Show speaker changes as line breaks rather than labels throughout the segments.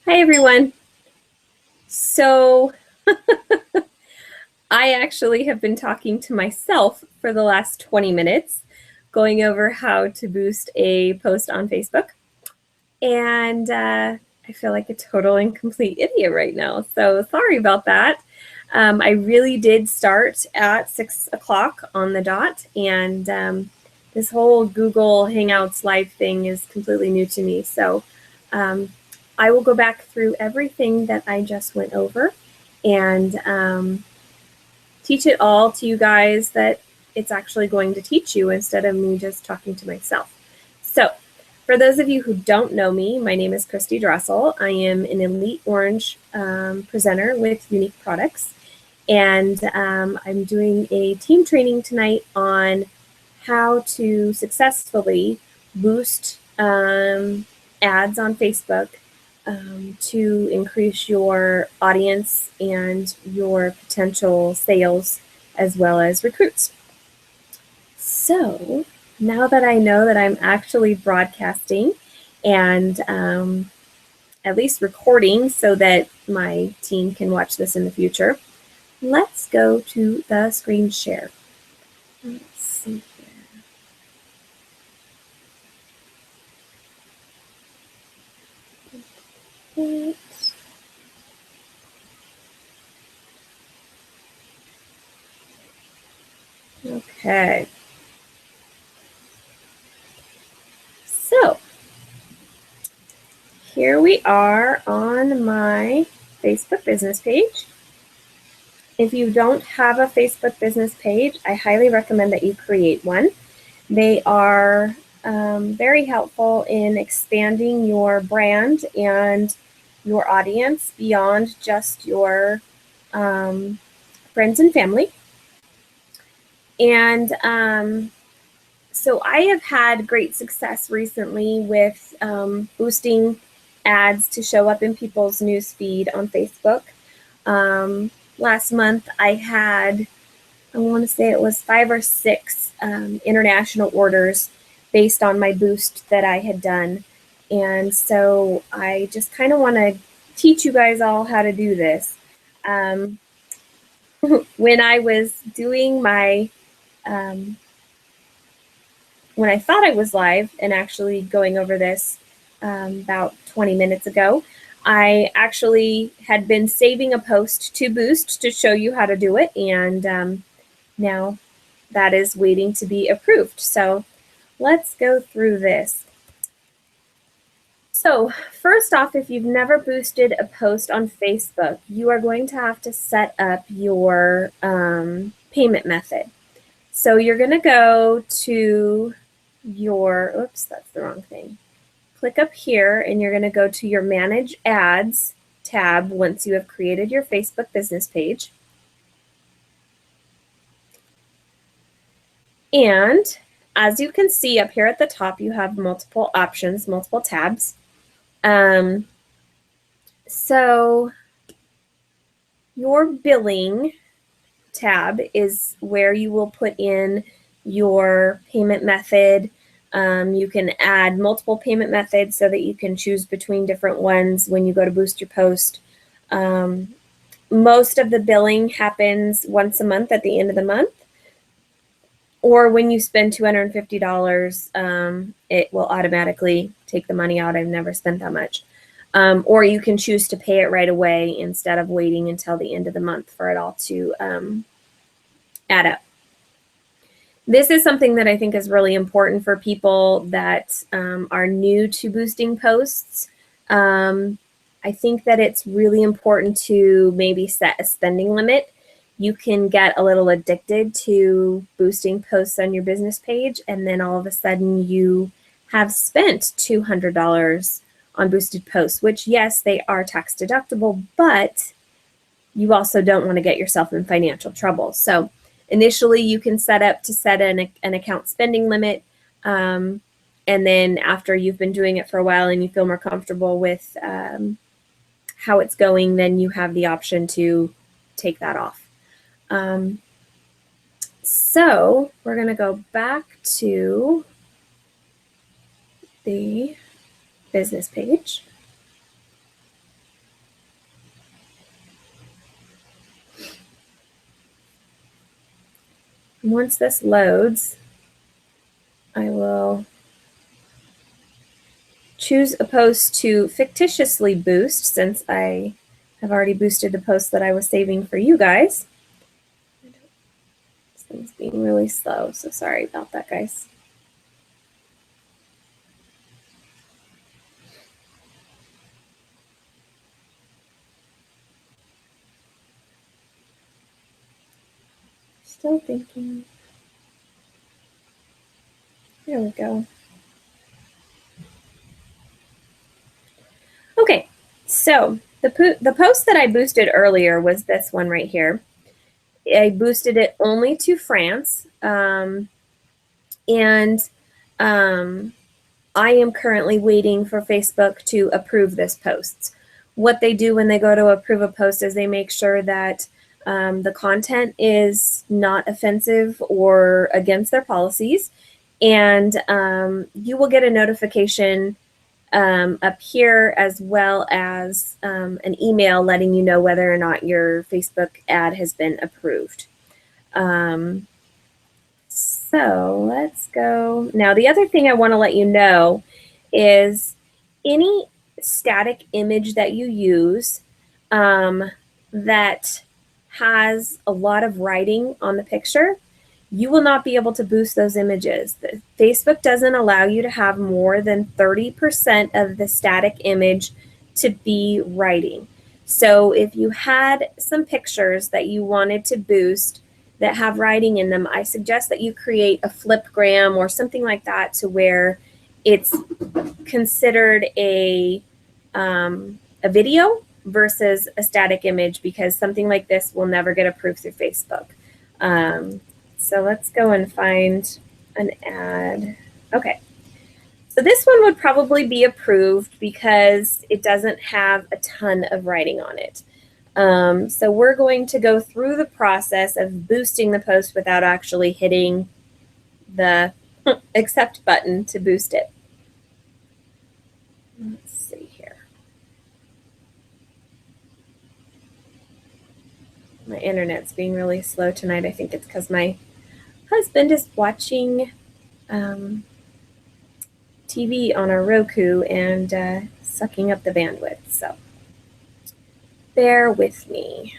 Hi, everyone. So I actually have been talking to myself for the last 20 minutes, going over how to boost a post on Facebook. And I feel like a total and complete idiot right now. So sorry about that. I really did start at 6 o'clock on the dot. And this whole Google Hangouts live thing is completely new to me. So I will go back through everything that I just went over and teach it all to you guys that it's actually going to teach you instead of me just talking to myself. So for those of you who don't know me, my name is Christy Drossel. I am an Elite Orange presenter with Unique Products. And I'm doing a team training tonight on how to successfully boost ads on Facebook to increase your audience and your potential sales as well as recruits. So now that I know that I'm actually broadcasting and at least recording so that my team can watch this in the future, let's go to the screen share. Let's see here. Okay. So here we are on my Facebook business page. If you don't have a Facebook business page, I highly recommend that you create one. They are very helpful in expanding your brand and your audience beyond just your friends and family. And so I have had great success recently with boosting ads to show up in people's news feed on Facebook. Last month I had, I want to say it was 5 or 6 international orders based on my boost that I had done. And so I just kind of want to teach you guys all how to do this. When I was doing my, when I thought I was live and actually going over this about 20 minutes ago, I actually had been saving a post to boost to show you how to do it. And now that is waiting to be approved. So let's go through this. So first off, if you've never boosted a post on Facebook, you are going to have to set up your payment method. So you're going to go to your, oops, that's the wrong thing. Click up here and you're going to go to your Manage Ads tab once you have created your Facebook business page. And as you can see up here at the top, you have multiple options, multiple tabs. So your billing tab is where you will put in your payment method. You can add multiple payment methods so that you can choose between different ones when you go to boost your post. Most of the billing happens once a month at the end of the month. Or when you spend $250, it will automatically take the money out. I've never spent that much. Or you can choose to pay it right away instead of waiting until the end of the month for it all to add up. This is something that I think is really important for people that are new to boosting posts. I think that it's really important to maybe set a spending limit. You can get a little addicted to boosting posts on your business page, and then all of a sudden you have spent $200 on boosted posts, which, yes, they are tax deductible, but you also don't want to get yourself in financial trouble. So initially you can set an account spending limit, and then after you've been doing it for a while and you feel more comfortable with how it's going, then you have the option to take that off. So we're going to go back to the business page. Once this loads, I will choose a post to fictitiously boost since I have already boosted the post that I was saving for you guys. This thing's being really slow, so sorry about that, guys. Still thinking. There we go. Okay, so the post that I boosted earlier was this one right here. I boosted it only to France, and I am currently waiting for Facebook to approve this post. What they do when they go to approve a post is they make sure that the content is not offensive or against their policies, and you will get a notification up here as well as an email letting you know whether or not your Facebook ad has been approved. So let's go. Now, the other thing I want to let you know is any static image that you use that has a lot of writing on the picture, you will not be able to boost those images. Facebook doesn't allow you to have more than 30% of the static image to be writing. So if you had some pictures that you wanted to boost that have writing in them, I suggest that you create a flipgram or something like that to where it's considered a video versus a static image, because something like this will never get approved through Facebook. So let's go and find an ad. Okay. So this one would probably be approved because it doesn't have a ton of writing on it. So we're going to go through the process of boosting the post without actually hitting the accept button to boost it. Let's see here. My internet's being really slow tonight. I think it's because my husband is watching TV on our Roku and sucking up the bandwidth. So bear with me.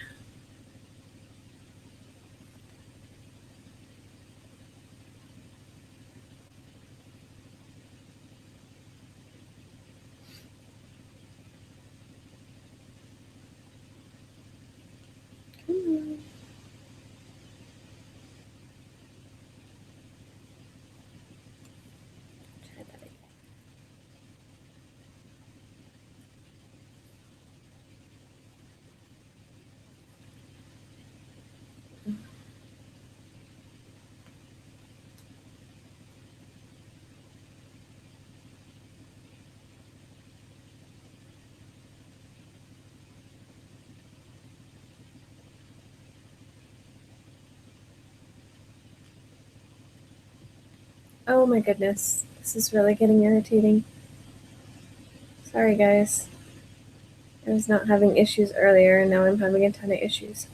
Oh my goodness, this is really getting irritating. Sorry guys. I was not having issues earlier and now I'm having a ton of issues.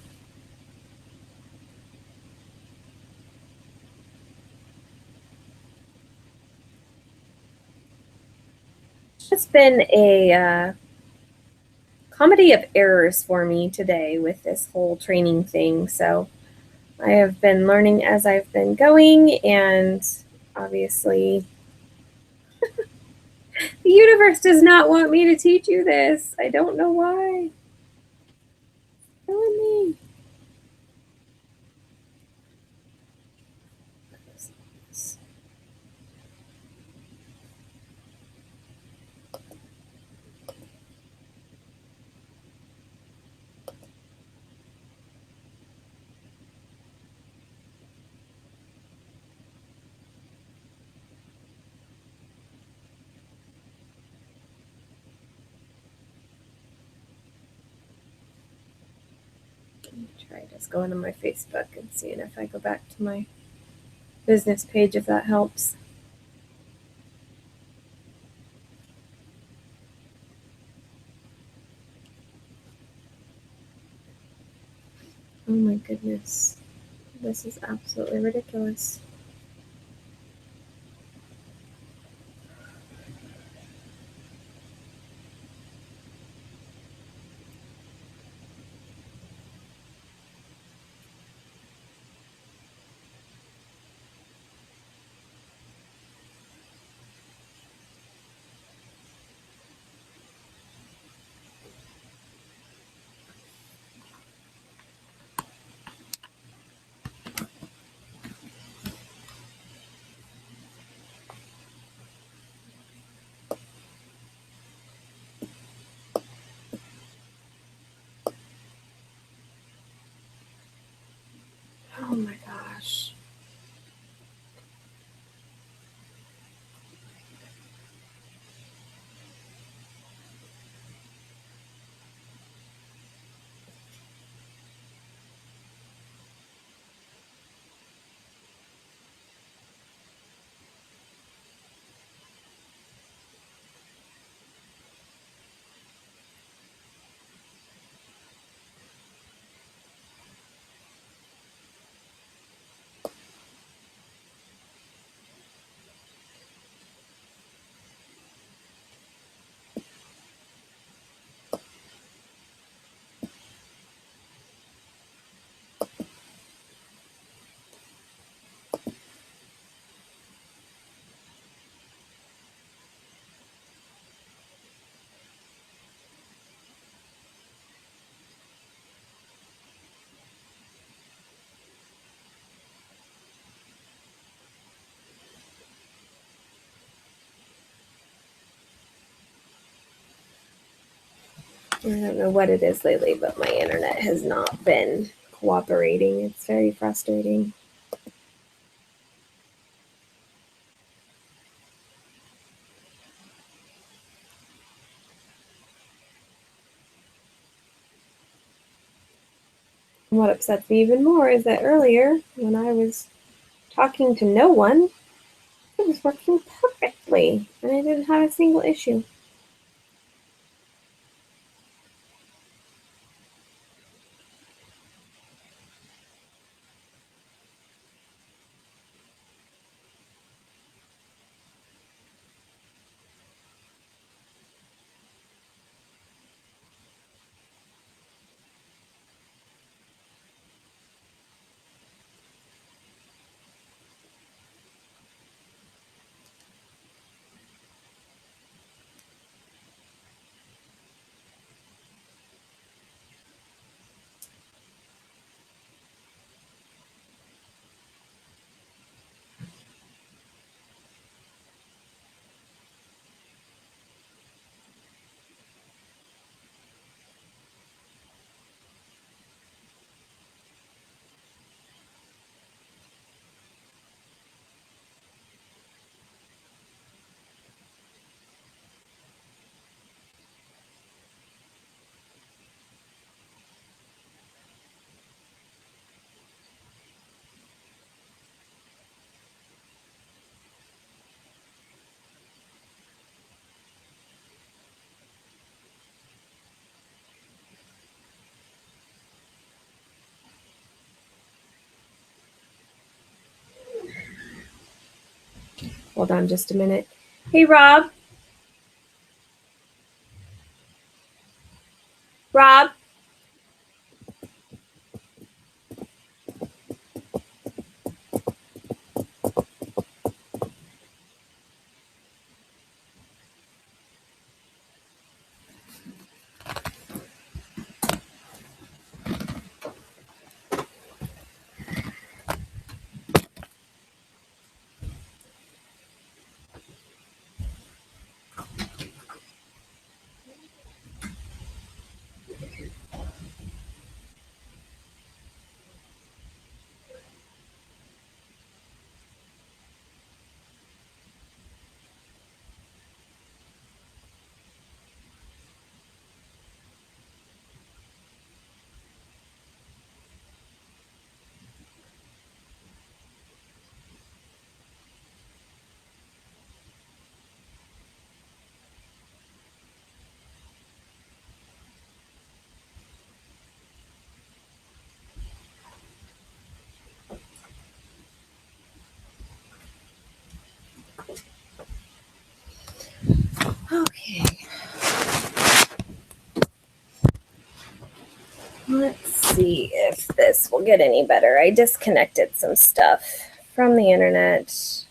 It's been a comedy of errors for me today with this whole training thing. So I have been learning as I've been going, and obviously the universe does not want me to teach you this. I don't know why. Killing me. Try just going on my Facebook and seeing if I go back to my business page, if that helps. Oh my goodness. This is absolutely ridiculous. Oh my gosh. I don't know what it is lately, but my internet has not been cooperating. It's very frustrating. And what upsets me even more is that earlier, when I was talking to no one, it was working perfectly, and I didn't have a single issue. Hold on just a minute. Hey, Rob. Rob. Let's see if this will get any better. I disconnected some stuff from the internet,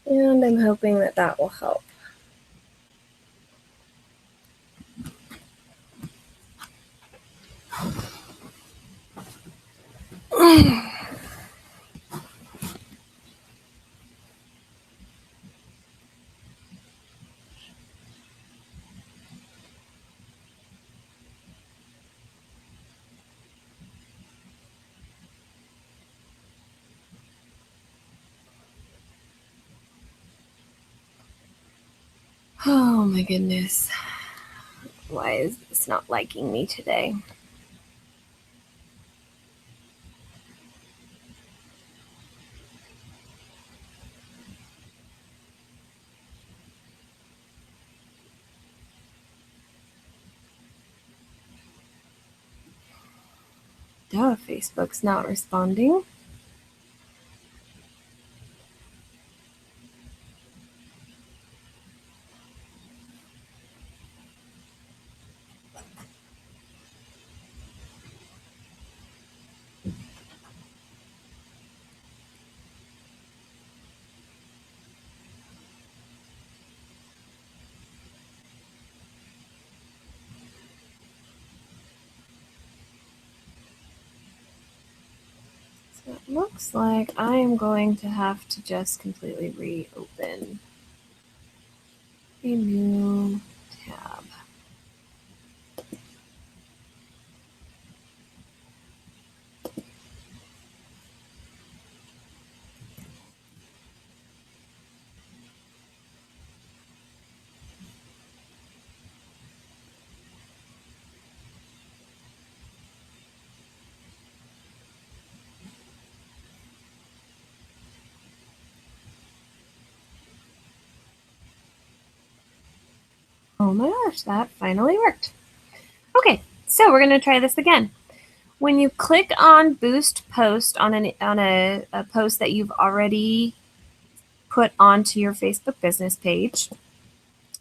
and I'm hoping that that will help. Oh my goodness. Why is this not liking me today? Duh, Facebook's not responding. So it looks like I am going to have to just completely reopen a new tab. Oh my gosh, that finally worked. Okay, so we're going to try this again. When you click on Boost Post on a post that you've already put onto your Facebook business page,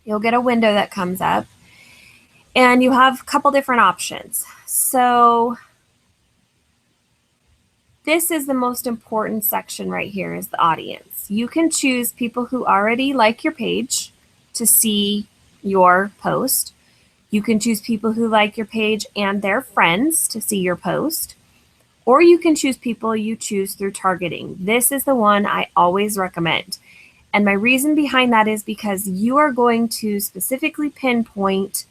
you'll get a window that comes up, and you have a couple different options. So this is the most important section right here, is the audience. You can choose people who already like your page to see your post. You can choose people who like your page and their friends to see your post. Or you can choose people you choose through targeting. This is the one I always recommend. And my reason behind that is because you are going to specifically pinpoint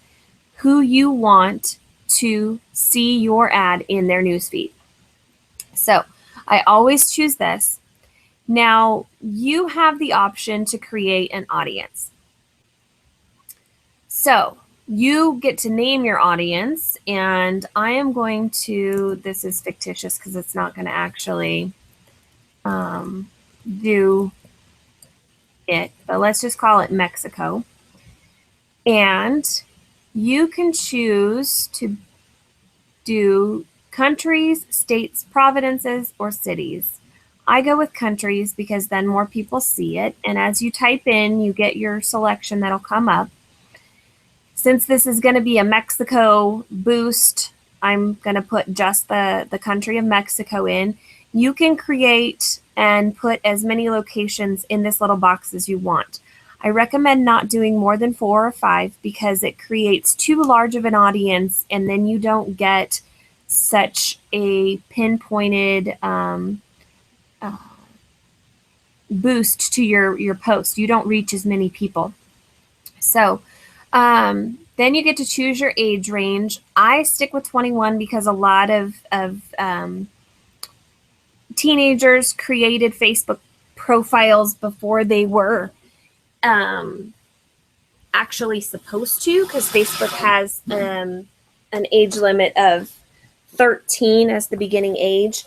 who you want to see your ad in their newsfeed. So I always choose this. Now you have the option to create an audience. So you get to name your audience, and I am going to, this is fictitious because it's not going to actually do it, but let's just call it Mexico. And you can choose to do countries, states, provinces, or cities. I go with countries because then more people see it. And as you type in, you get your selection that'll come up. Since this is going to be a Mexico boost, I'm going to put just the country of Mexico in. You can create and put as many locations in this little box as you want. I recommend not doing more than 4 or 5 because it creates too large of an audience, and then you don't get such a pinpointed boost to your post. You don't reach as many people. So then you get to choose your age range. I stick with 21 because a lot of teenagers created Facebook profiles before they were actually supposed to, because Facebook has an age limit of 13 as the beginning age.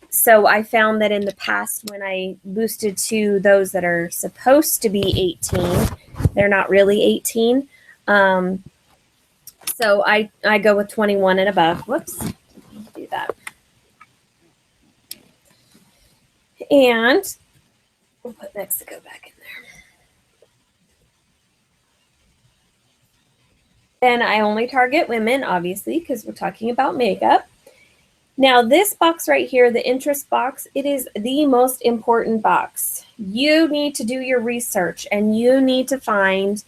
So I found that in the past, when I boosted to those that are supposed to be 18, they're not really 18. So I go with 21 and above. Whoops, didn't do that. And we'll put Mexico back in there. Then I only target women, obviously, because we're talking about makeup. Now, this box right here, the interest box, it is the most important box. You need to do your research and you need to find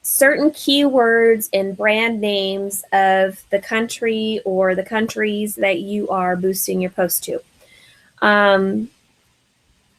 certain keywords and brand names of the country or the countries that you are boosting your post to.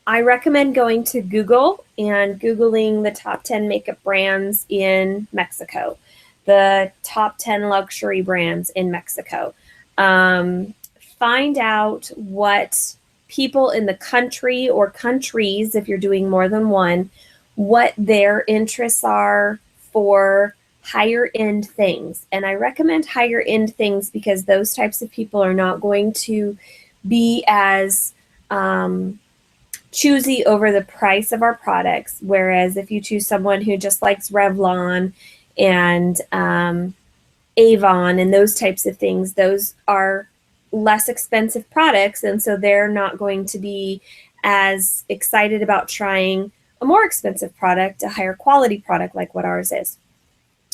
I recommend going to Google and Googling the top 10 makeup brands in Mexico, the top 10 luxury brands in Mexico. Find out what people in the country or countries, if you're doing more than one, what their interests are for higher end things. And I recommend higher end things because those types of people are not going to be as choosy over the price of our products. Whereas if you choose someone who just likes Revlon and Avon and those types of things, those are less expensive products. And so they're not going to be as excited about trying a more expensive product, a higher quality product like what ours is.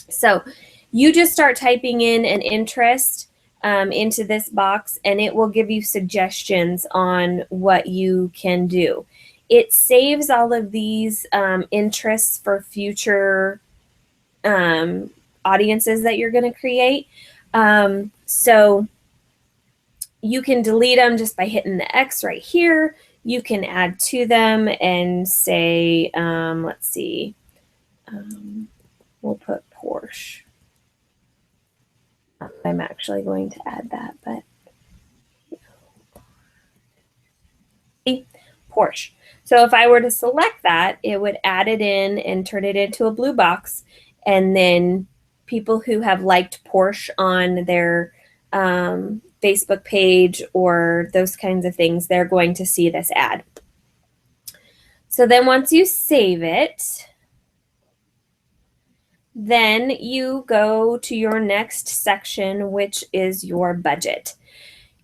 So you just start typing in an interest into this box and it will give you suggestions on what you can do. It saves all of these interests for future audiences that you're going to create. So you can delete them just by hitting the X right here. You can add to them and say, let's see, we'll put Porsche. I'm actually going to add that, but Porsche. So if I were to select that, it would add it in and turn it into a blue box. And then people who have liked Porsche on their Facebook page or those kinds of things, they're going to see this ad. So then once you save it, then you go to your next section, which is your budget.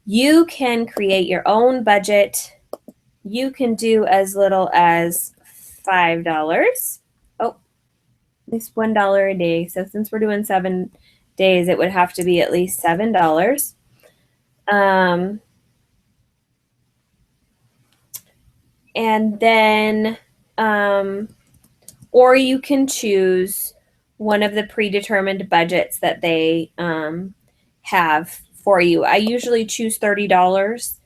You can create your own budget. You can do as little as $5. Oh, at least $1 a day. So since we're doing 7 days, it would have to be at least $7. And then, or you can choose one of the predetermined budgets that they have for you. I usually choose $30.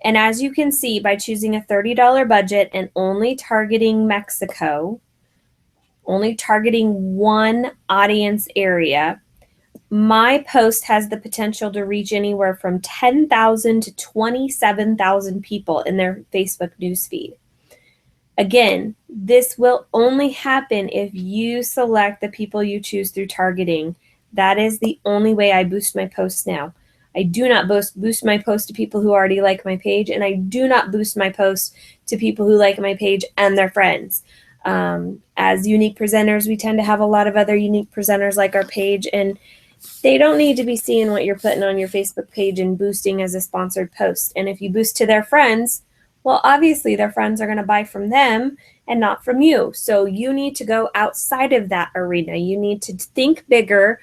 And as you can see, by choosing a $30 budget and only targeting Mexico, only targeting one audience area, my post has the potential to reach anywhere from 10,000 to 27,000 people in their Facebook newsfeed. Again, this will only happen if you select the people you choose through targeting. That is the only way I boost my posts now. I do not boost my posts to people who already like my page, and I do not boost my posts to people who like my page and their friends. As unique presenters, we tend to have a lot of other unique presenters like our page, and they don't need to be seeing what you're putting on your Facebook page and boosting as a sponsored post. And if you boost to their friends, well, obviously their friends are going to buy from them and not from you. So you need to go outside of that arena. You need to think bigger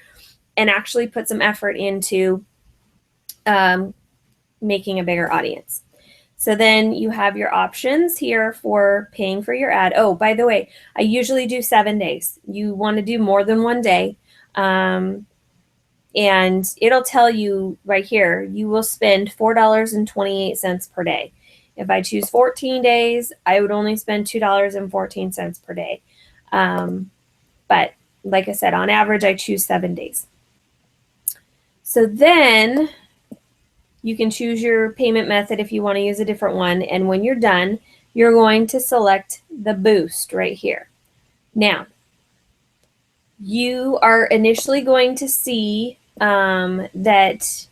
and actually put some effort into making a bigger audience. So then you have your options here for paying for your ad. Oh, by the way, I usually do 7 days. You want to do more than 1 day. And it'll tell you right here, you will spend $4.28 per day. If I choose 14 days, I would only spend $2.14 per day. But like I said, on average, I choose 7 days. So then you can choose your payment method if you want to use a different one. And when you're done, you're going to select the boost right here. Now, you are initially going to see that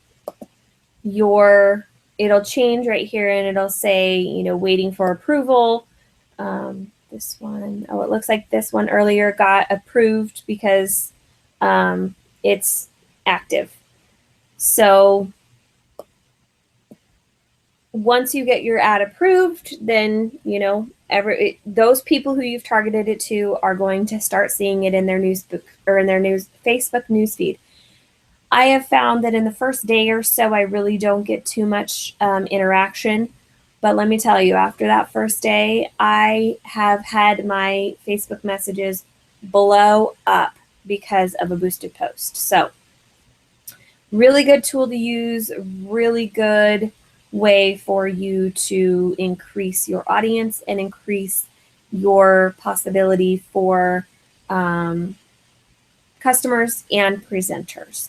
it'll change right here and it'll say, waiting for approval. This one, it looks like this one earlier got approved because it's active. So once you get your ad approved, then, you know, those people who you've targeted it to are going to start seeing it in their newsbook or in their Facebook newsfeed. I have found that in the first day or so, I really don't get too much interaction. But let me tell you, after that first day, I have had my Facebook messages blow up because of a boosted post. So really good tool to use, really good way for you to increase your audience and increase your possibility for customers and presenters.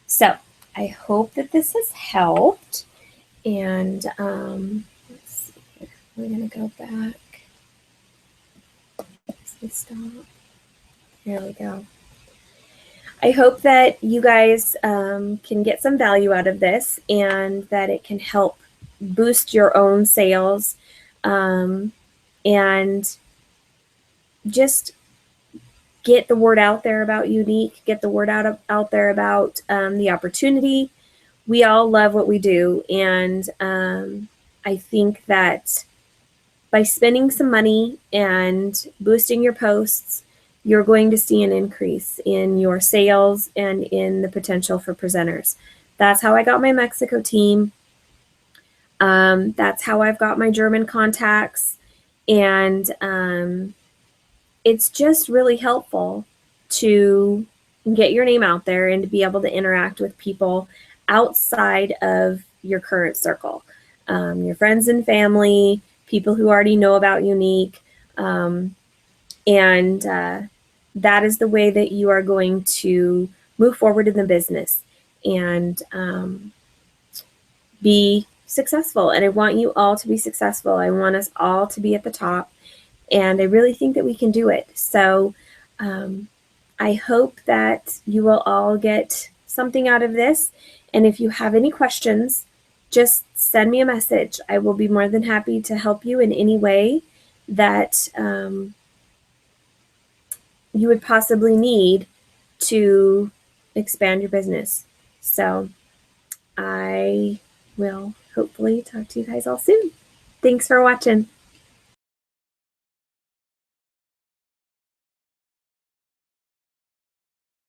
So I hope that this has helped. And let's see here. We're going to go back. Stop. There we go. I hope that you guys can get some value out of this and that it can help boost your own sales and just get the word out there about Unique, get the word out there about the opportunity. We all love what we do, and I think that by spending some money and boosting your posts, you're going to see an increase in your sales and in the potential for presenters. That's how I got my Mexico team. That's how I've got my German contacts. And it's just really helpful to get your name out there and to be able to interact with people outside of your current circle, your friends and family, people who already know about Unique. And that is the way that you are going to move forward in the business and be successful. And I want you all to be successful. I want us all to be at the top. And I really think that we can do it. So I hope that you will all get something out of this. And if you have any questions, just send me a message. I will be more than happy to help you in any way that you would possibly need to expand your business. So I will hopefully talk to you guys all soon. Thanks for watching.